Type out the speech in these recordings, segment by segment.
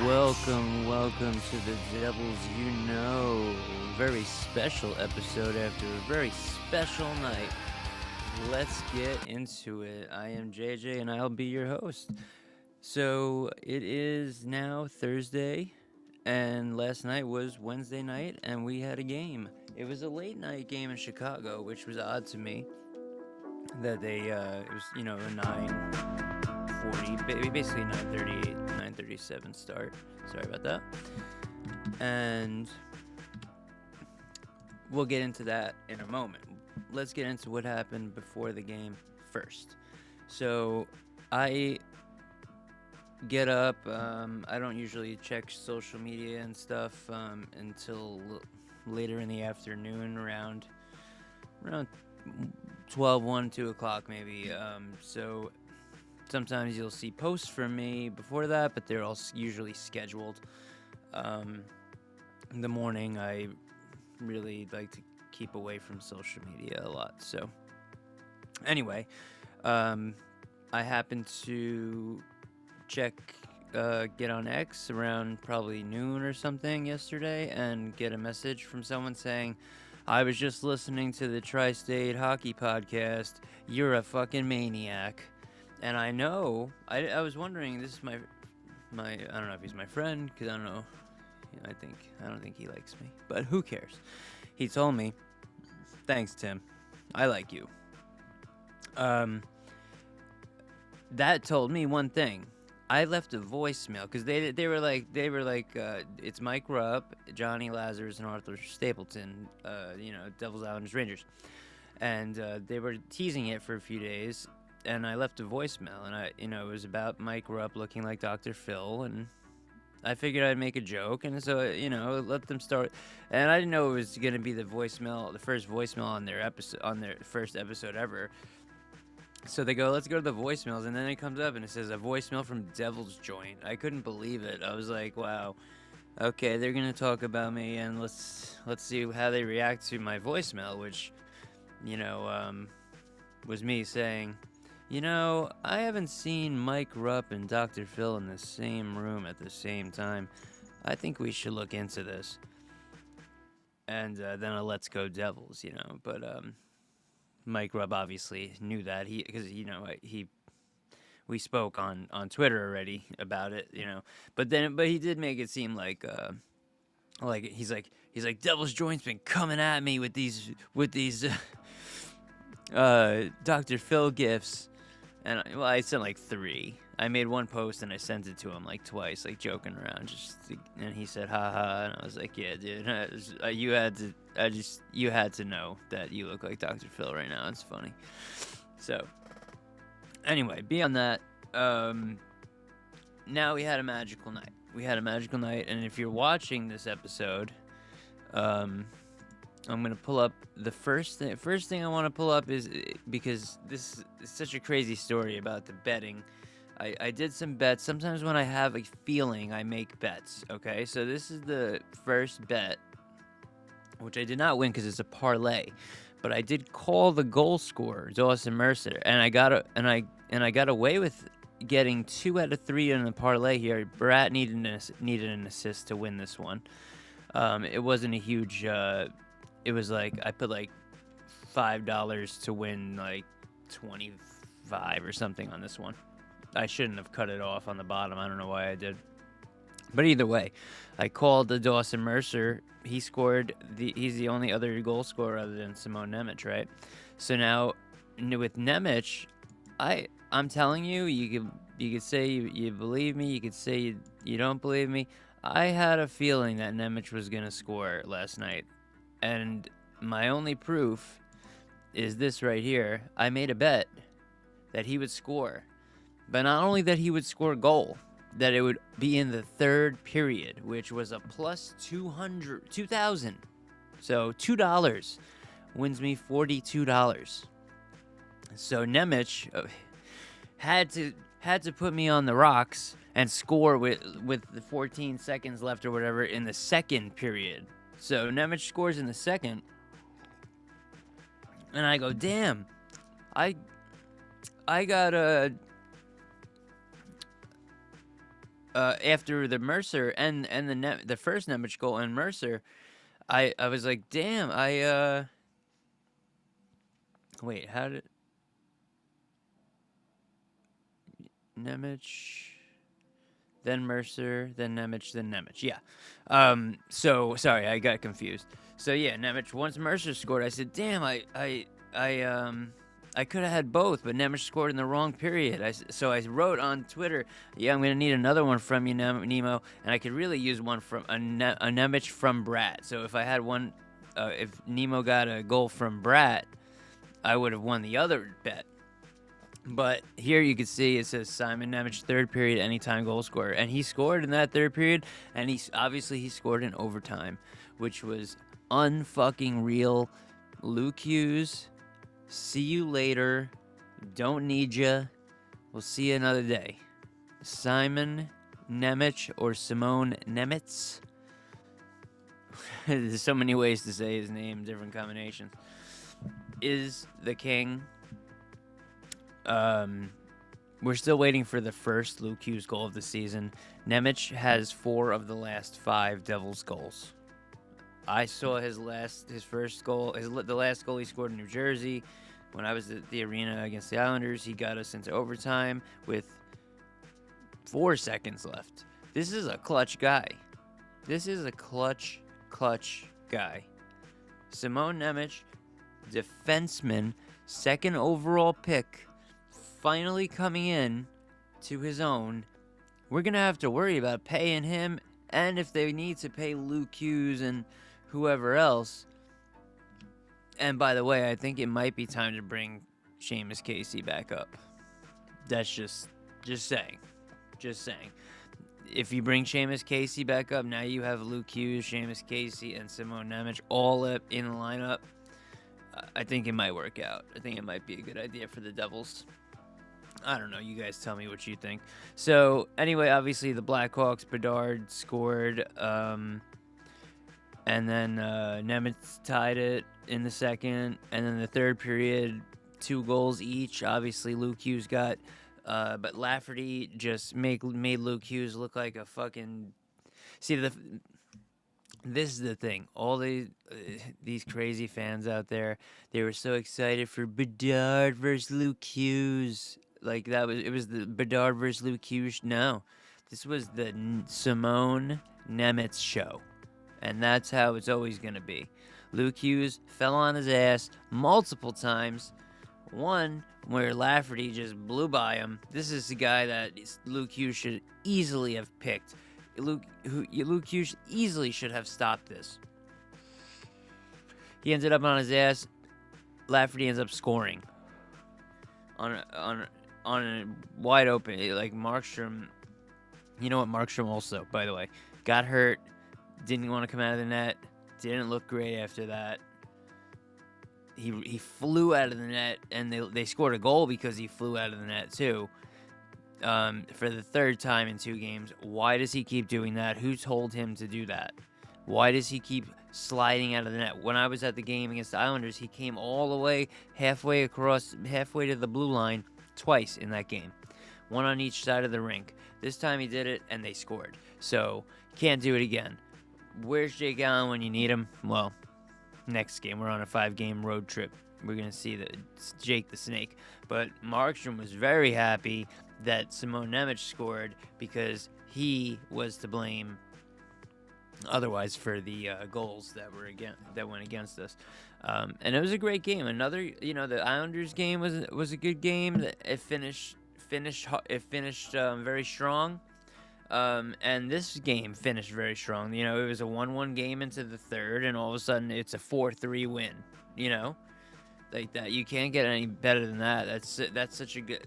Welcome to the Devils You Know. Very special episode after a very special night. Let's get into it. I am JJ and I'll be your host. So it is now Thursday, and last night was Wednesday night, and we had a game. It was a late night game in Chicago, which was odd to me. That it was a 9:40, basically 9:38, 9:37 start. Sorry about that. And we'll get into that in a moment. Let's get into what happened before the game first. So I get up. I don't usually check social media and stuff until later in the afternoon, around 12, 1, 2 o'clock maybe. So sometimes you'll see posts from me before that, but they're all usually scheduled. In the morning, I really like to keep away from social media a lot. So anyway, I happened to get on X around probably noon or something yesterday and get a message from someone saying, I was just listening to the Tri-State Hockey Podcast. You're a fucking maniac. And I know, I was wondering, this is my I don't know if he's my friend, because I don't know, I don't think he likes me, but who cares? He told me, thanks, Tim, I like you. That told me one thing. I left a voicemail, because they were like, it's Mike Rupp, Johnny Lazarus, and Arthur Stapleton, Devils, Islanders, Rangers. And they were teasing it for a few days, and I left a voicemail, and it was about Mike Rupp looking like Dr. Phil, and I figured I'd make a joke, and so, let them start. And I didn't know it was going to be the first voicemail on their first episode ever. So they go, let's go to the voicemails, and then it comes up and it says a voicemail from Devil's Joint. I couldn't believe it. I was like, wow, okay, they're gonna talk about me, and let's see how they react to my voicemail, which, was me saying, I haven't seen Mike Rupp and Dr. Phil in the same room at the same time. I think we should look into this. And then a let's go Devils, but Mike Rupp obviously knew that because we spoke on Twitter already about it, but he did make it seem like he's like Devil's Joint's been coming at me with these Dr. Phil gifts, and I sent like 3. I made one post and I sent it to him like twice, like joking around, and he said haha, and I was like, yeah, dude, you had to know that you look like Dr. Phil right now. It's funny. So anyway, beyond that, now we had a magical night. And if you're watching this episode, I'm gonna pull up the first thing I want to pull up is because this is such a crazy story about the betting. I did some bets. Sometimes when I have a feeling, I make bets, okay? So this is the first bet, which I did not win because it's a parlay, but I did call the goal scorer, Dawson Mercer, and I got away with getting 2 out of 3 in the parlay here. Brat needed an assist to win this one. It wasn't a huge. It was like I put like $5 to win like 25 or something on this one. I shouldn't have cut it off on the bottom. I don't know why I did. But either way, I called the Dawson Mercer. He scored. He's the only other goal scorer other than Simone Nemec, right? So now with Nemec, I'm telling you, you could say you believe me. You could say you don't believe me. I had a feeling that Nemec was gonna score last night, and my only proof is this right here. I made a bet that he would score. But not only that he would score a goal, that it would be in the third period, which was a plus 2,000. So $2 wins me $42. So Nemec had to put me on the rocks and score with the 14 seconds left or whatever in the second period. So Nemec scores in the second, and I go, damn, I got a after the Mercer and the first Nemec goal and Mercer, I was like, damn, wait, how did Nemec, then Mercer, then Nemec, then Nemec? Yeah. So sorry, I got confused. So yeah, Nemec. Once Mercer scored, I said, damn, I could have had both, but Nemec scored in the wrong period. So I wrote on Twitter, yeah, I'm gonna need another one from you, Nemo, and I could really use one from a Nemec from Brat. So if I had one, if Nemo got a goal from Brat, I would have won the other bet. But here you can see it says Simon Nemec, third period, anytime goal scorer. And he scored in that third period, and he scored in overtime, which was unfucking real. Luke Hughes, see you later. Don't need ya. We'll see you another day. Simon Nemec or Simone Nemec. There's so many ways to say his name, different combinations. Is the king. We're still waiting for the first Luke Hughes goal of the season. Nemec has 4 of the last 5 Devils goals. I saw his first goal, the last goal he scored in New Jersey when I was at the arena against the Islanders. He got us into overtime with 4 seconds left. This is a clutch guy. This is a clutch guy. Simone Nemec, defenseman, 2nd overall pick, finally coming in to his own. We're going to have to worry about paying him, and if they need to pay Luke Hughes and whoever else. And by the way, I think it might be time to bring Seamus Casey back up. That's just saying. Just saying. If you bring Seamus Casey back up, now you have Luke Hughes, Seamus Casey, and Simone Nemec all in the lineup. I think it might work out. I think it might be a good idea for the Devils. I don't know. You guys tell me what you think. So, anyway, obviously the Blackhawks, Bedard scored, and then Nemec tied it in the second, and then the third period, 2 goals each. Obviously, Luke Hughes got, but Lafferty just made Luke Hughes look like a fucking... See, this is the thing. All these crazy fans out there, they were so excited for Bedard versus Luke Hughes. Like it was the Bedard versus Luke Hughes. No, this was the Simone Nemec show, and that's how it's always gonna be. Luke Hughes fell on his ass multiple times. One where Lafferty just blew by him. This is the guy that Luke Hughes should easily have picked. Luke Hughes easily should have stopped this. He ended up on his ass. Lafferty ends up scoring on a wide open, like Markstrom. You know what? Markstrom also, by the way, got hurt. Didn't want to come out of the net. Didn't look great after that. He flew out of the net, and they scored a goal because he flew out of the net too. For the 3rd time in 2 games. Why does he keep doing that? Who told him to do that? Why does he keep sliding out of the net? When I was at the game against the Islanders, he came all the way halfway to the blue line twice in that game. 1 on each side of the rink. This time he did it, and they scored. So, can't do it again. Where's Jake Allen when you need him? Well, next game. We're on a 5-game road trip. We're going to see Jake the Snake. But Markstrom was very happy that Simone Nemec scored because he was to blame otherwise for the goals that went against us. And it was a great game. Another, the Islanders game was a good game. It finished very strong. And this game finished very strong. It was a 1-1 game into the 3rd, and all of a sudden it's a 4-3 win. Like that. You can't get any better than that. That's such a good,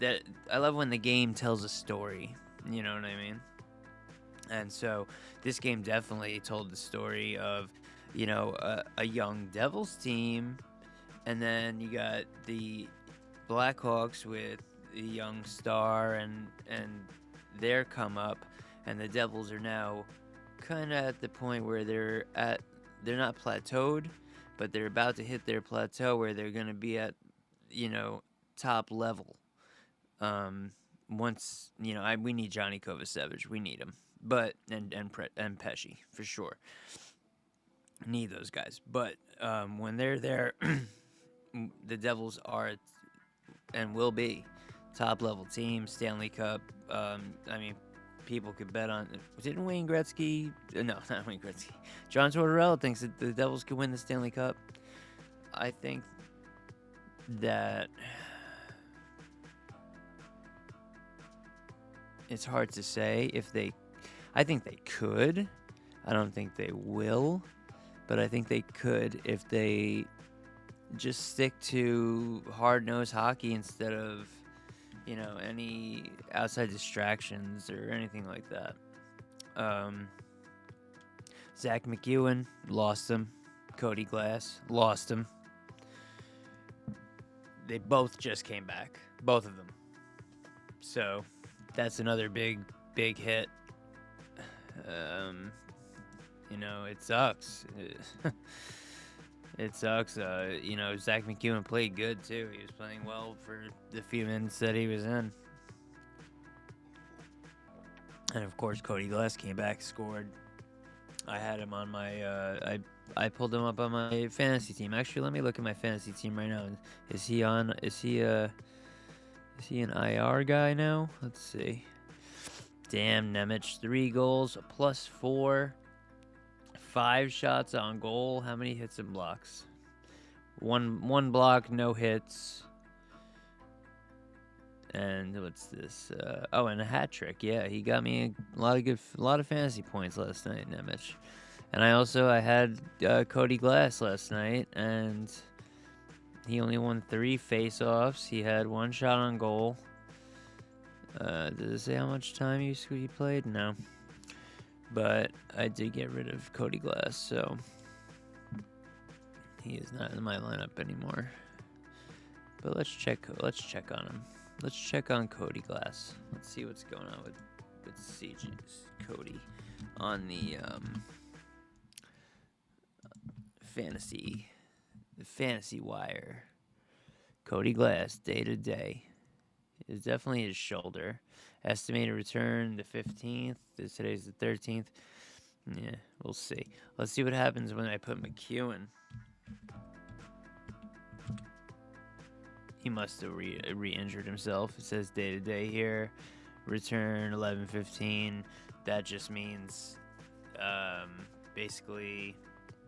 that I love when the game tells a story. You know what I mean? And so this game definitely told the story of, a young Devils team, and then you got the Blackhawks with the young star and their come up, and the Devils are now kind of at the point where they're not plateaued, but they're about to hit their plateau where they're going to be at, top level. once we need Johnny Kovacevic, we need him, but and Pesci for sure, need those guys. But when they're there, the Devils are and will be top level team, Stanley Cup. I mean, people could bet on. Didn't Wayne Gretzky? No, not Wayne Gretzky. John Tortorella thinks that the Devils could win the Stanley Cup. I think that it's hard to say if they. I think they could. I don't think they will, but I think they could if they just stick to hard-nosed hockey instead of, any outside distractions or anything like that. Zach McEwen, lost him. Cody Glass, lost him. They both just came back. Both of them. So, that's another big hit. It sucks. It sucks. Zach McEwen played good, too. He was playing well for the few minutes that he was in. And, of course, Cody Glass came back, scored. I had him on my... I pulled him up on my fantasy team. Actually, let me look at my fantasy team right now. Is he an IR guy now? Let's see. Damn, Nemec, 3 goals, a +4. 5 shots on goal. How many hits and blocks? One block, no hits. And what's this? And a hat trick. Yeah, he got me a lot of fantasy points last night, Nemec. And I had Cody Glass last night, and he only won 3 face-offs. He had 1 shot on goal. Does it say how much time he played? No. But I did get rid of Cody Glass, so he is not in my lineup anymore. But let's check on him. Let's check on Cody Glass. Let's see what's going on with CG's Cody on the fantasy wire. Cody Glass, day to day. It's definitely his shoulder. Estimated return the 15th. Today's the 13th. Yeah, we'll see. Let's see what happens when I put McEwen. He must have re-injured himself. It says day to day here. Return 11:15. That just means basically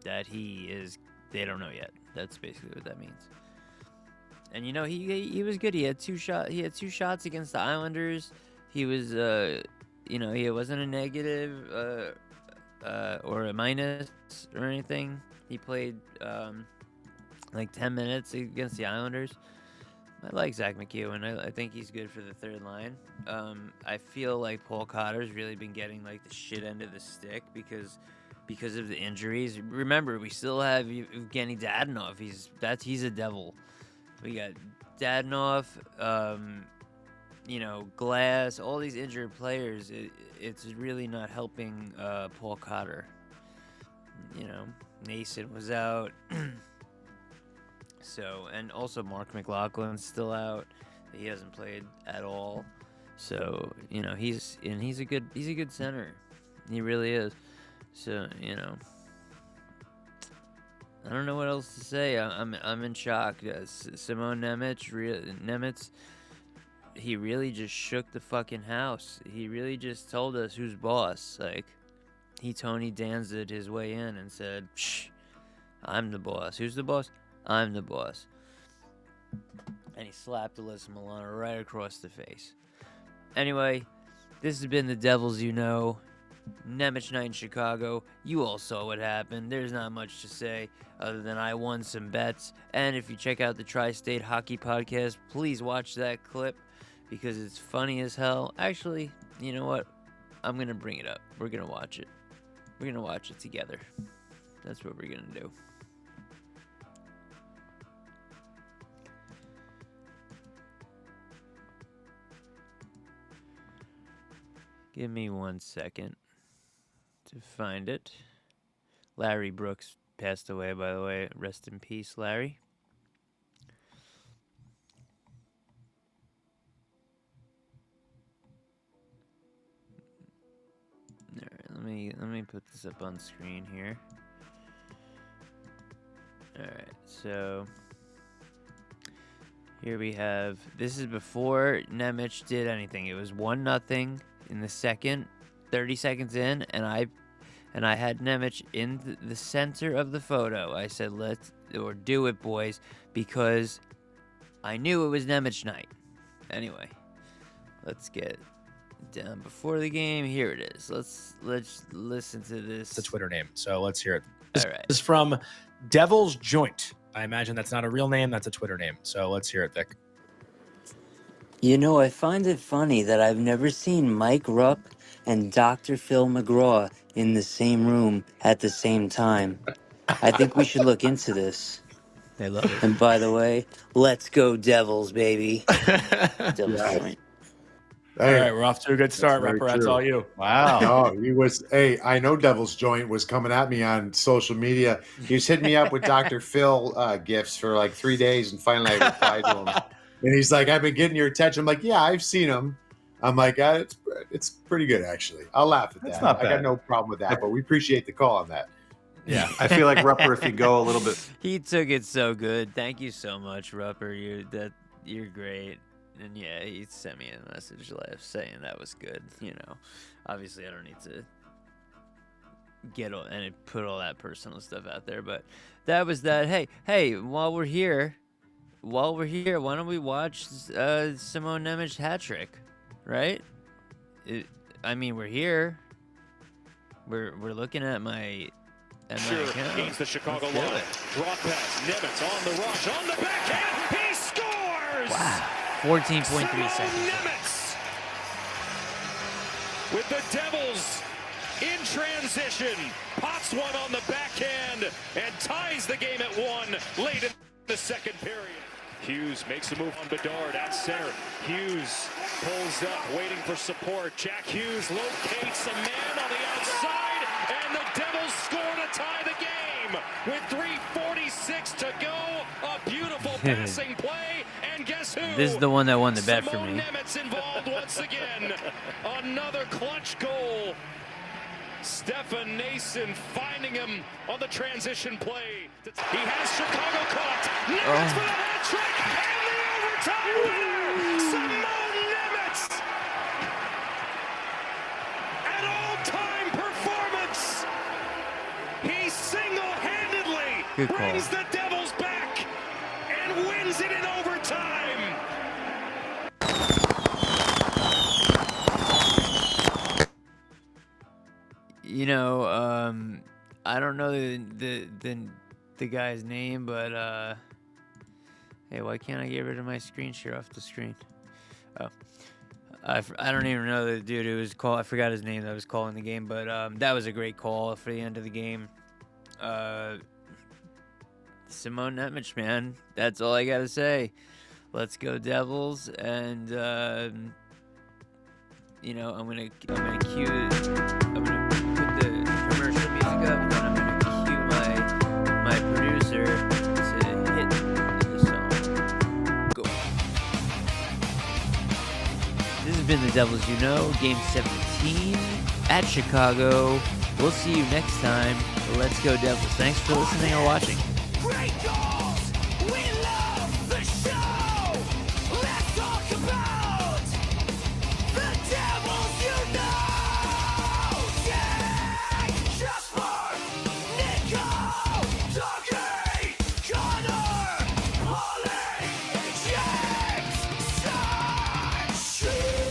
that he is. They don't know yet. That's basically what that means. And he was good. He had 2 shots against the Islanders. He was he wasn't a negative or a minus or anything. He played like 10 minutes against the Islanders. I like Zach McEwen. I think he's good for the third line. I feel like Paul Cotter's really been getting like the shit end of the stick because of the injuries. Remember, we still have Evgeny Dadonov. He's a devil. We got Dadonov, Glass, all these injured players. It's really not helping Paul Cotter. Nason was out. So, and also Mark McLaughlin's still out. He hasn't played at all. So, he's a good center. He really is. So, I don't know what else to say. I'm in shock. Simone Nemec, he really just shook the fucking house. He really just told us who's boss. Like, he Tony Danza'd his way in and said, "Shh, I'm the boss." Who's the boss? I'm the boss. And he slapped Alyssa Milano right across the face. Anyway, this has been the Devils Nemec night in Chicago. You all saw what happened. There's not much to say other than I won some bets. And if you check out the Tri-State Hockey Podcast, please watch that clip because it's funny as hell. Actually, you know what? I'm going to bring it up. We're going to watch it. We're going to watch it together. That's what we're going to do. Give me 1 second to find it. Larry Brooks passed away, by the way. Rest in peace, Larry. me put this up on screen here. All right, so here we have. This is before Nemec did anything. It was 1-0 in the second, 30 seconds in, and I had Nemec in the center of the photo. I said, let's do it, boys, because I knew it was Nemec night. Anyway, let's get down before the game. Here it is. Let's listen to this. It's a Twitter name, so let's hear it. All right. This is from Devil's Joint. I imagine that's not a real name. That's a Twitter name. So let's hear it, Vic. You know, I find it funny that I've never seen Mike Rupp and Dr. Phil McGraw in the same room at the same time. I think we should look into this. They love it. And by the way, let's go Devils, baby. Devil's Joint. All Hey, right, we're off to a good start, very Rupper. That's true. all you. Wow. No, he was. Hey, I know Devil's Joint was coming at me on social media. He was hitting me up with Dr. Phil gifts for like 3 days, and finally I replied to him. And he's like, "I've been getting your attention." I'm like, "Yeah, I've seen him." I'm like, "It's pretty good, actually. I'll laugh at that. That's not I got bad. no problem with that, but we appreciate the call on that." Yeah, I feel like Rupper, if you go a little bit, He took it so good. Thank you so much, Rupper. You're great. And yeah, he sent me a message saying that was good. You know, obviously I don't need to put all that personal stuff out there, but that was that. Hey, while we're here, why don't we watch Simone Nemec hat trick, right? We're here. We're looking at my. Against the Chicago line. Draw pass. Nemec on the rush. On the backhand. He scores! Wow. 14.3 Simone seconds. Nemec with the Devils in transition. Pots one on the backhand and ties the game at 1 late in the second period. Hughes makes a move on Bedard at center. Hughes pulls up, waiting for support. Jack Hughes locates a man on the outside, and the Devils score to tie the game with 3:46 to go. A beautiful passing play, and guess who? This is the one that won the bet for me. Simone Nemec involved once again. Another clutch goal. Stefan Nason finding him on the transition play. He has Chicago caught. Nemec for the hat trick and the overtime winner. Simone Nemec. An all-time performance. He single-handedly Good call. brings the Devils back and wins it in overtime. You know, I don't know the guy's name, but hey, why can't I get rid of my screen share off the screen? Oh, I don't even know the dude who was called. I forgot his name that was calling the game, but that was a great call for the end of the game. Simone Nemec, man, that's all I gotta say. Let's go Devils, and you know, I'm gonna cue it. I'm gonna put the commercial music up, and then I'm gonna cue my producer to hit the song. Go. This has been the Devils You Know, Game 17 at Chicago. We'll see you next time. Let's go Devils. Thanks for listening or watching. Great goal!